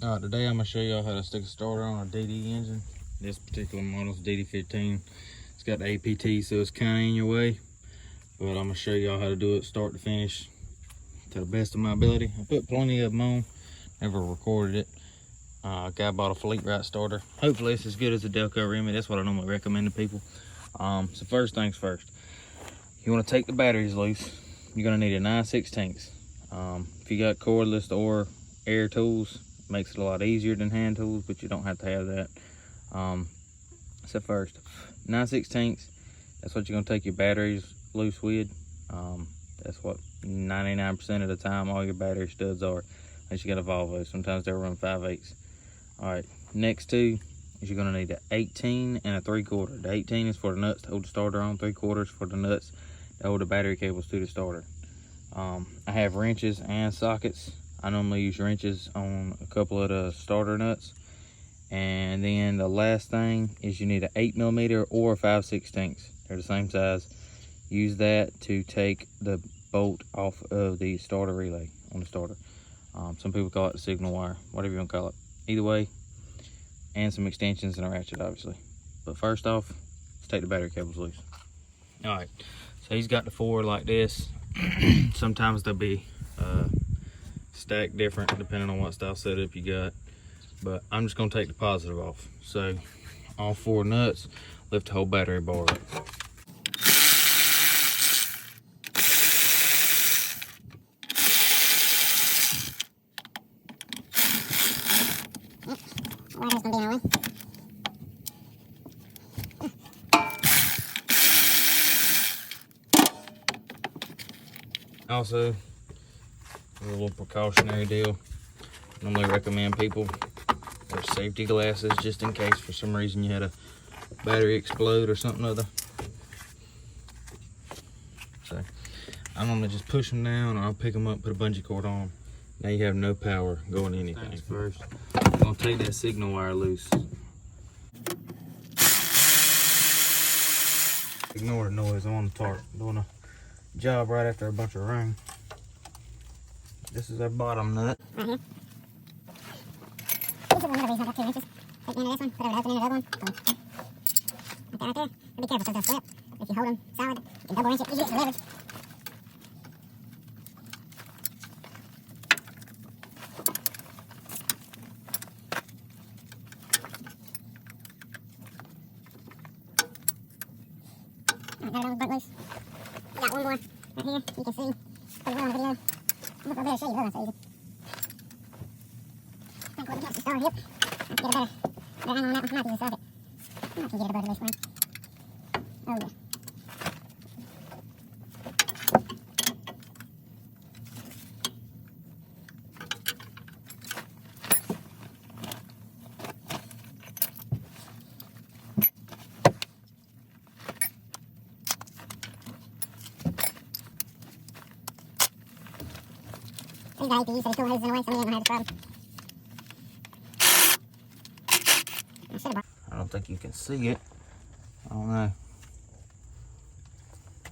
Alright, today I'm going to show y'all how to stick a starter on a DD engine. This particular model is DD15. It's got the APT, so it's kind of in your way. But I'm going to show y'all how to do it start to finish to the best of my ability. I put plenty of them on, never recorded it. Guy bought a Fleetrite starter. Hopefully it's as good as the Delco Remy. That's what I normally recommend to people. So first things first. You want to take the batteries loose. You're going to need a 9/16. If you got cordless or air tools, makes it a lot easier than hand tools, but you don't have to have that. So first, 9/16, that's what you're gonna take your batteries loose with. That's what 99% of the time all your battery studs are, unless you got a Volvo. Sometimes they'll run 5/8. All right, next two is you're gonna need an 18 and a 3/4. The 18 is for the nuts to hold the starter on, 3/4 for the nuts to hold the battery cables to the starter. I have wrenches and sockets. I normally use wrenches on a couple of the starter nuts. And then the last thing is you need an 8mm or a 5/16. They're the same size. Use that to take the bolt off of the starter relay on the starter. Some people call it the signal wire, whatever you want to call it. Either way, and some extensions and a ratchet, obviously. But first off, let's take the battery cables loose. All right, so he's got the four like this. Sometimes they'll be stacked different depending on what style setup you got, but I'm just going to take the positive off. So all four nuts lift the whole battery bar up. Also, a little precautionary deal. Normally recommend people wear safety glasses just in case for some reason you had a battery explode or something other. So I'm gonna just push them down, or I'll pick them up, put a bungee cord on them. Now you have no power going to anything. First, I'm gonna take that signal wire loose. Ignore the noise, I'm on the tarp doing a job right after a bunch of rain. This is our bottom nut. Right here. This is another reason I got 2 inches. Take the end of this one, put it open into the other one. Boom. Like that right there. But be careful because they'll slip. If you hold them solid, you can double wrench it. You get some leverage. Alright, got it all butt loose. Got one more right here. You can see. Put it on the video. I'm going to show you real nice and easy. I think what we got to start here. I have to get a better angle on that one. I might use a socket. I might can get it above the loose one. Oh yeah. These got APUs, so they tool hoses in the way, so we ain't gonna have this problem. I don't think you can see it. I don't know.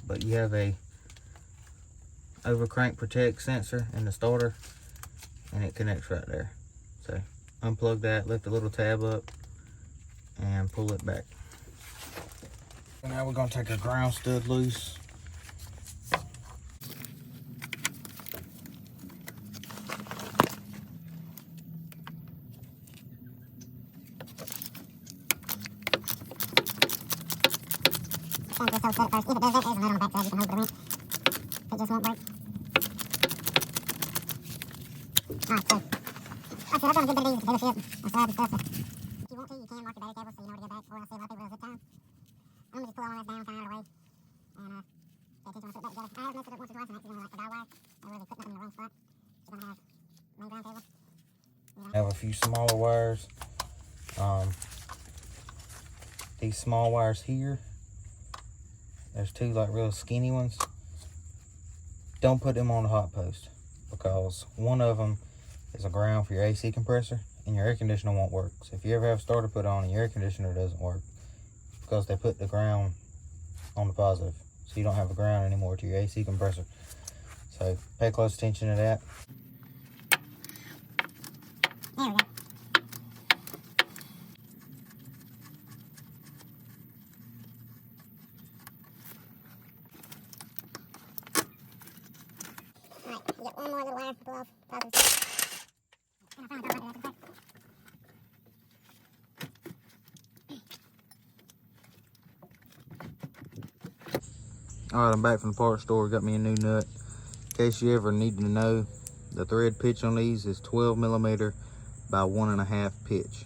But you have a overcrank protect sensor in the starter, and it connects right there. So unplug that, lift the little tab up, and pull it back. So now we're gonna take our ground stud loose. Just hold set it first. If it does that, there's a nut on the back side you can hold the wrench. It just won't break. Alright, so like I said, I've done a good bit of these at the dealership, outside and stuff, so if you want to, you can mark your battery cables so you know where to go back, or I see a lot of people will zip tie them. I'm gonna just pull all this down kind of out of the way, and pay attention when I put it back together. I have messed it up once or twice and accidentally like the guy wire. I really put nothing in the wrong spot. You're gonna have main ground cable. I have a few smaller wires. These small wires here, there's two like real skinny ones. Don't put them on the hot post, because one of them is a ground for your AC compressor and your air conditioner won't work. So if you ever have a starter put on and your air conditioner doesn't work, because they put the ground on the positive, so you don't have a ground anymore to your AC compressor. So pay close attention to that. There we go. Alright, I'm back from the parts store. Got me a new nut. In case you ever need to know, the thread pitch on these is 12 millimeter by 1.5 pitch.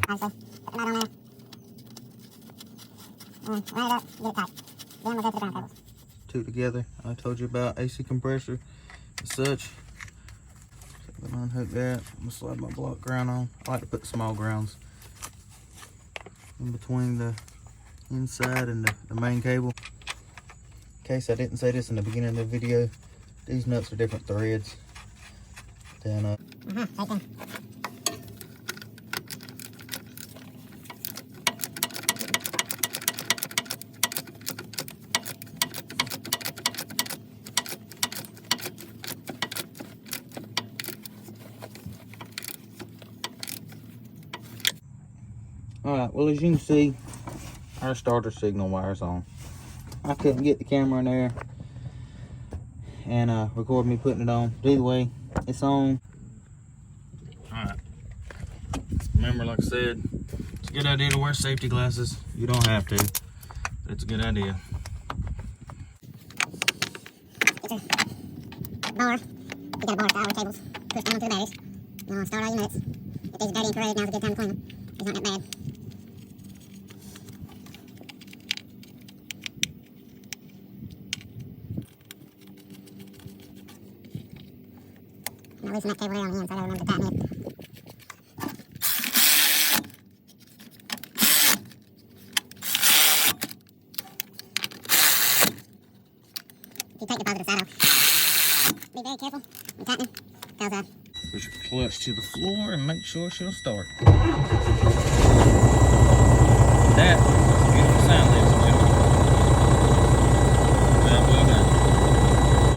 Obviously, put the nut on there. And line it up, get it tight. Then we'll go to the ground cables. Two together. I told you about AC compressor and such. So I'm gonna unhook that. I'm gonna slide my block ground on. I like to put small grounds in between the inside and the main cable. In case I didn't say this in the beginning of the video, these nuts are different threads than Take them. Alright, well, as you can see, our starter signal wire's on. I couldn't get the camera in there and record me putting it on. But either way, it's on. Alright. Remember, like I said, it's a good idea to wear safety glasses. You don't have to, but it's a good idea. It's a bar. You got a bar style with cables. Push down onto the batteries. You want to start all your nuts. If these are dirty and corroded, now's a good time to clean them. It's not that bad. Now loosen that cable there on the end so I gotta remember to tighten it. If you take the positive side off, be very careful and tighten it, because Push your clutch to the floor and make sure she'll start. That